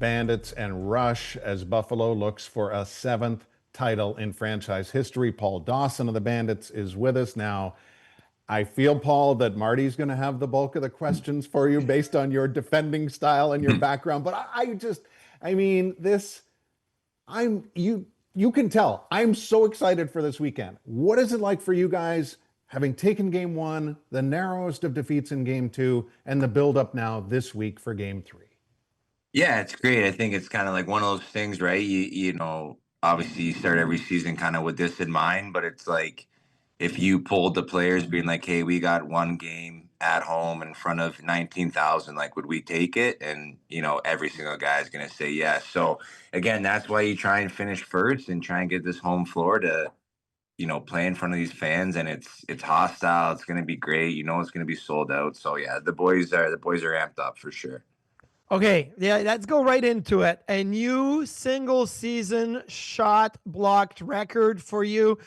Bandits, and Rush as Buffalo looks for a seventh title in franchise history. Paul Dawson of the Bandits is with us now. I feel, Paul, that Marty's going to have the bulk of the questions for you based on your defending style and your background. But I mean, you can tell I'm so excited for this weekend. What is it like for you guys having taken game one, the narrowest of defeats in game two, and the build-up now this week for game three? Yeah, it's great. I think it's kind of like one of those things, right? Obviously you start every season kind of with this in mind, but it's like if you pulled the players being like, "Hey, we got one game at home in front of 19,000, like would we take it?" And, every single guy is going to say yes. So again, that's why you try and finish first and try and get this home floor to, play in front of these fans, and it's hostile. It's going to be great. It's going to be sold out. So yeah, the boys are amped up for sure. Okay, yeah, let's go right into it. A new single season shot blocked record for you.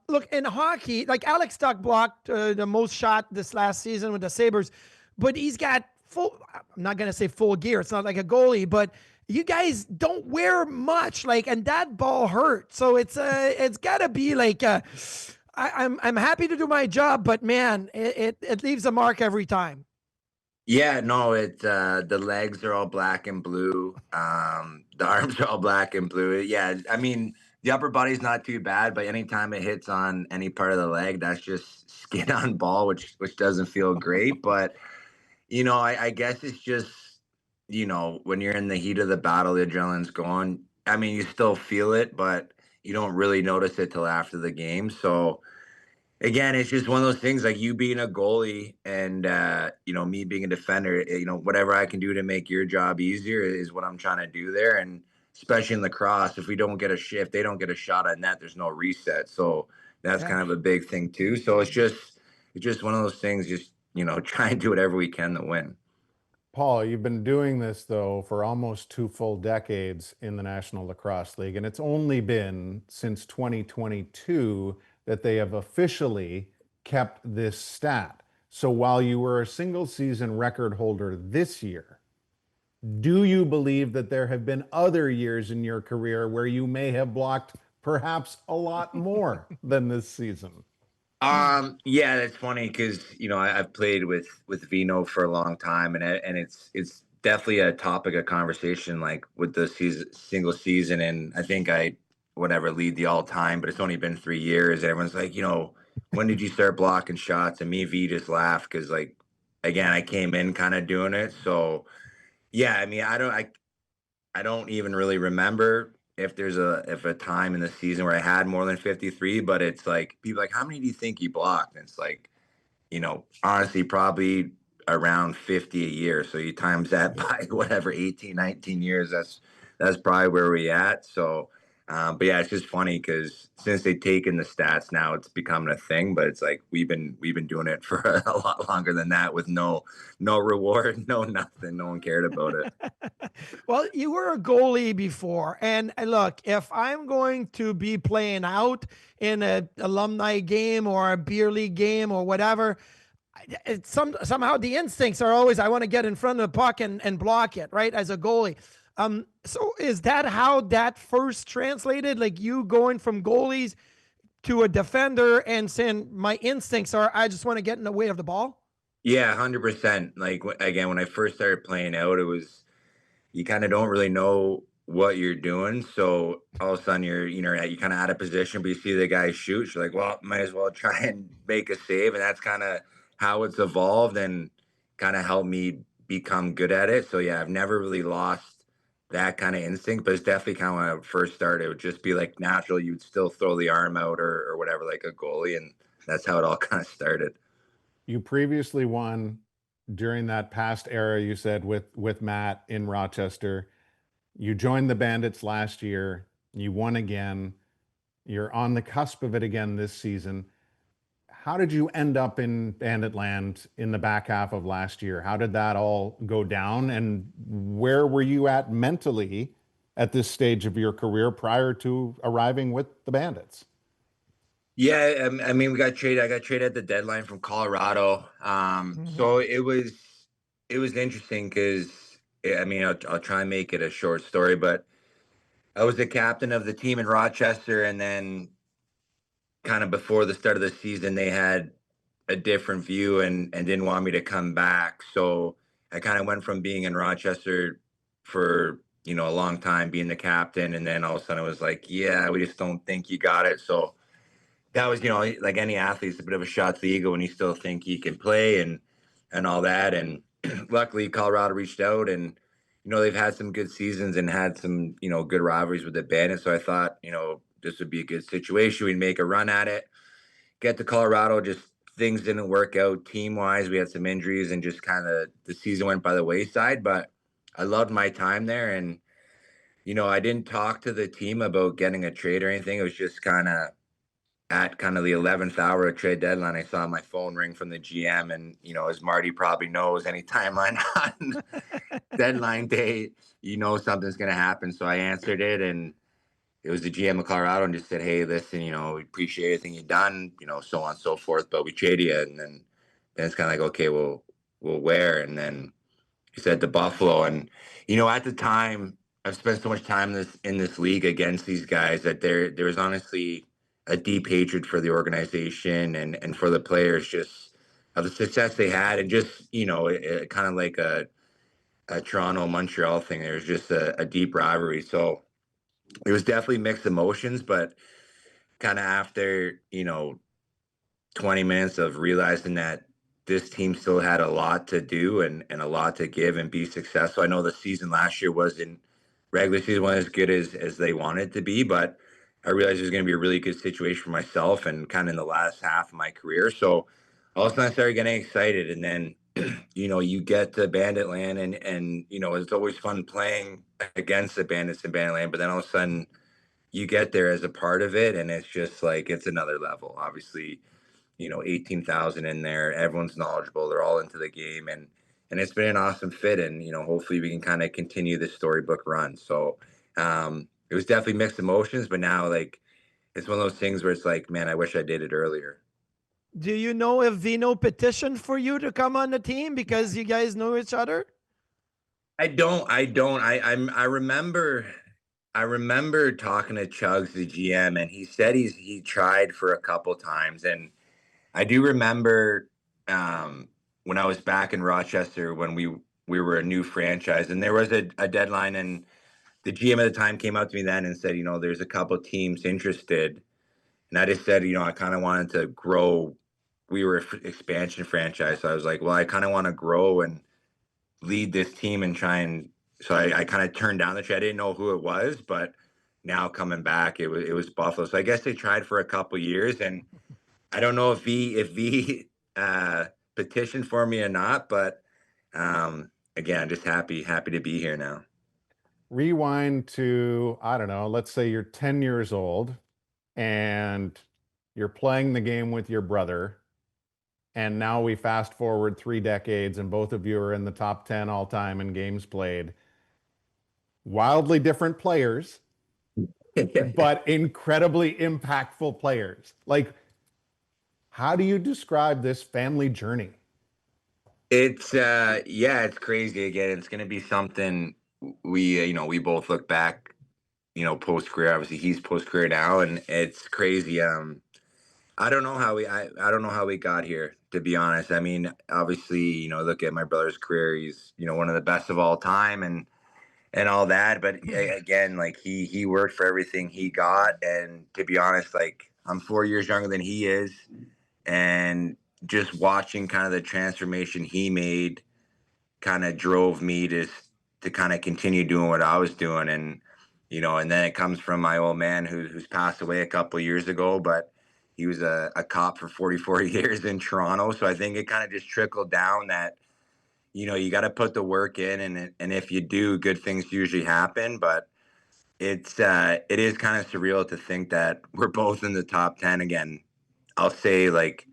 Look, in hockey, like Alex Tuck blocked the most shot this last season with the Sabres, but he's got full, I'm not going to say full gear. It's not like a goalie, but you guys don't wear much, and that ball hurt. So it's got to be like, I'm happy to do my job, but man, it leaves a mark every time. Yeah, no, the legs are all black and blue. The arms are all black and blue. Yeah, I mean, the upper body's not too bad, but anytime it hits on any part of the leg, that's just skin on ball, which doesn't feel great. But I guess it's just when you're in the heat of the battle, the adrenaline's going. I mean, you still feel it, but you don't really notice it till after the game. So again, it's just one of those things, like you being a goalie and me being a defender, whatever I can do to make your job easier is what I'm trying to do there. And especially in lacrosse, if we don't get a shift, they don't get a shot at net, there's no reset. So that's kind of a big thing too. So it's just one of those things, just try and do whatever we can to win. Paul, you've been doing this, though, for almost 2 full decades in the National Lacrosse League, and it's only been since 2022 that they have officially kept this stat. So while you were a single season record holder this year, do you believe that there have been other years in your career where you may have blocked perhaps a lot more than this season? Yeah, that's funny because I've played with Vino for a long time, and it's definitely a topic of conversation, like with the single season. And I think I whatever lead the all time, but it's only been 3 years. Everyone's like, when did you start blocking shots? And me and V just laughed because, like, again, I came in kind of doing it. So yeah, I mean, I don't even really remember if a time in the season where I had more than 53, but it's like people are like, how many do you think you blocked? And it's like, honestly, probably around 50 a year. So you times that by whatever 18, 19 years, that's probably where we at. So but yeah, it's just funny because since they've taken the stats now, it's becoming a thing. But it's like we've been doing it for a lot longer than that with no reward, no nothing. No one cared about it. Well, you were a goalie before, and look, if I'm going to be playing out in an alumni game or a beer league game or whatever, somehow the instincts are always I want to get in front of the puck and block it, right? As a goalie. So is that how that first translated? Like you going from goalies to a defender and saying my instincts are I just want to get in the way of the ball? Yeah, 100%. Like again, when I first started playing out, it was you kind of don't really know what you're doing. So all of a sudden you kind of out of position, but you see the guy shoot. You're like, well, might as well try and make a save. And that's kind of how it's evolved and kind of helped me become good at it. So yeah, I've never really lost that kind of instinct, but it's definitely kind of when I first started, it would just be like natural. You would still throw the arm out or whatever, like a goalie. And that's how it all kind of started. You previously won during that past era, you said, with Matt in Rochester. You joined the Bandits last year. You won again. You're on the cusp of it again this season. How did you end up in Bandit land in the back half of last year? How did that all go down? And where were you at mentally at this stage of your career prior to arriving with the Bandits? Yeah, I mean, we got traded. I got traded at the deadline from Colorado. So it was interesting because I mean, I'll try and make it a short story, but I was the captain of the team in Rochester, and then kind of before the start of the season, they had a different view and didn't want me to come back. So I kind of went from being in Rochester for a long time, being the captain, and then all of a sudden it was like, yeah, we just don't think you got it. So that was, like any athlete, it's a bit of a shot to the ego when you still think he can play and all that. And luckily, Colorado reached out, and they've had some good seasons and had some good rivalries with the Bandits. So I thought this would be a good situation. We'd make a run at it, get to Colorado. Just things didn't work out team wise. We had some injuries, and just kind of the season went by the wayside. But I loved my time there, and I didn't talk to the team about getting a trade or anything. It was just kind of at kind of the 11th hour of trade deadline, I saw my phone ring from the GM. And, as Marty probably knows, any timeline on deadline day, something's going to happen. So I answered it, and it was the GM of Colorado, and just said, hey, listen, we appreciate everything you've done, so on and so forth, but we trade you. And then it's kind of like, okay, well, where? And then he said to Buffalo. And, at the time, I've spent so much time in this league against these guys that there was honestly a deep hatred for the organization and for the players, just of the success they had. And just, kind of like a Toronto Montreal thing. There was just a deep rivalry. So it was definitely mixed emotions, but kind of after, 20 minutes of realizing that this team still had a lot to do and a lot to give and be successful. I know the season last year wasn't regular season wasn't as good as they wanted to be, but I realized it was going to be a really good situation for myself and kind of in the last half of my career. So all of a sudden I started getting excited, and then you get to Bandit Land, and it's always fun playing against the Bandits in Bandit Land, but then all of a sudden you get there as a part of it, and it's just like it's another level. Obviously, 18,000 in there. Everyone's knowledgeable. They're all into the game, and it's been an awesome fit. And hopefully we can kind of continue this storybook run. So it was definitely mixed emotions, but now like it's one of those things where it's like, man, I wish I did it earlier. Do you know if Vino petitioned for you to come on the team because you guys know each other? I don't. I remember. I remember talking to Chugs, the GM, and he said he tried for a couple times, and I do remember when I was back in Rochester when we were a new franchise, and there was a deadline, and the GM at the time came up to me then and said, there's a couple teams interested, and I just said, I kind of wanted to grow. We were an expansion franchise, so I was like, well, I kind of want to grow and lead this team and try and. So I kind of turned down the trade. I didn't know who it was, but now coming back, it was Buffalo. So I guess they tried for a couple years, and I don't know if V petitioned for me or not, but again, just happy to be here now. Rewind to, I don't know, let's say you're 10 years old and you're playing the game with your brother. And now we fast forward 3 decades and both of you are in the top 10 all time in games played. Wildly different players, but incredibly impactful players. Like, how do you describe this family journey? It's it's crazy. Again, it's going to be something we both look back, post career. Obviously, he's post career now, and it's crazy. I don't know how I don't know how we got here, to be honest. I mean, obviously, look at my brother's career. He's one of the best of all time, and all that. But again, like he worked for everything he got, and to be honest, like I'm 4 years younger than he is, and just watching kind of the transformation he made kind of drove me to kind of continue doing what I was doing. And and then it comes from my old man who's passed away a couple of years ago, but he was a cop for 44 years in Toronto. So I think it kind of just trickled down that you got to put the work in, and if you do, good things usually happen. But it is kind of surreal to think that we're both in the top 10 again. I'll say, like,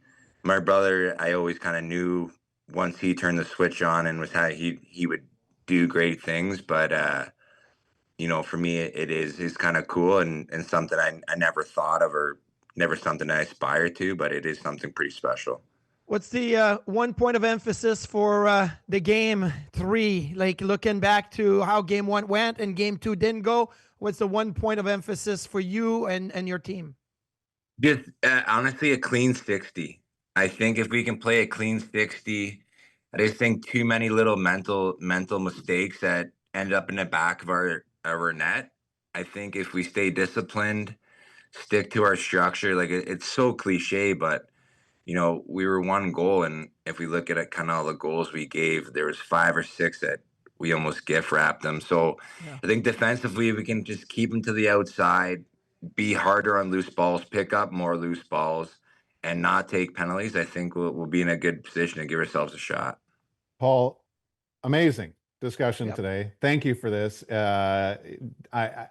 my brother, I always kind of knew once he turned the switch on and was how he would do great things. But for me, it is kind of cool, and something I never thought of, or never something I aspired to, but it is something pretty special. What's the 1 point of emphasis for the game 3? Like looking back to how game 1 went and game 2 didn't go, what's the 1 point of emphasis for you and your team? Just honestly, a clean 60. I think if we can play a clean 60, I just think too many little mental mistakes that end up in the back of our net. I think if we stay disciplined, stick to our structure, like it's so cliche, but we were 1 goal, and if we look at it, kind of all the goals we gave, there was 5 or 6 that we almost gift wrapped them. So Yeah. I think defensively, we can just keep them to the outside, be harder on loose balls, pick up more loose balls, and not take penalties. I think we'll be in a good position to give ourselves a shot. Paul, amazing discussion Yep. today. Thank you for this.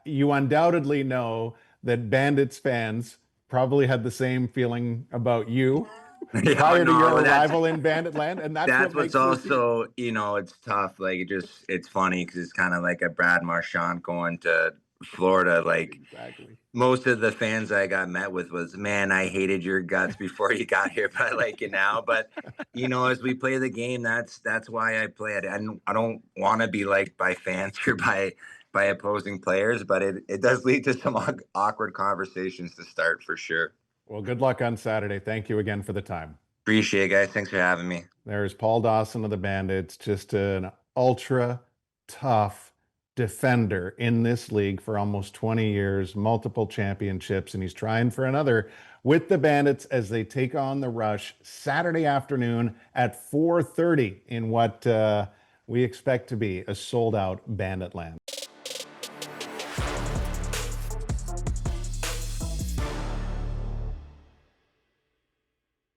You undoubtedly know that Bandits fans probably had the same feeling about you prior to your arrival in Bandit land, and that's what what's makes this here. also, it's tough. Like it's funny because it's kind of like a Brad Marchand going to Florida. Like Exactly. most of the fans I got met with was, man, I hated your guts before you got here, but I like you now. But as we play the game, that's why I play it. And I don't want to be liked by fans or by opposing players, but it does lead to some awkward conversations to start for sure. Well, good luck on Saturday. Thank you again for the time. Appreciate it, guys. Thanks for having me. There's Paul Dawson of the Bandits, just an ultra tough defender in this league for almost 20 years, multiple championships, and he's trying for another with the Bandits as they take on the Rush Saturday afternoon at 4:30 in what we expect to be a sold-out Bandit land.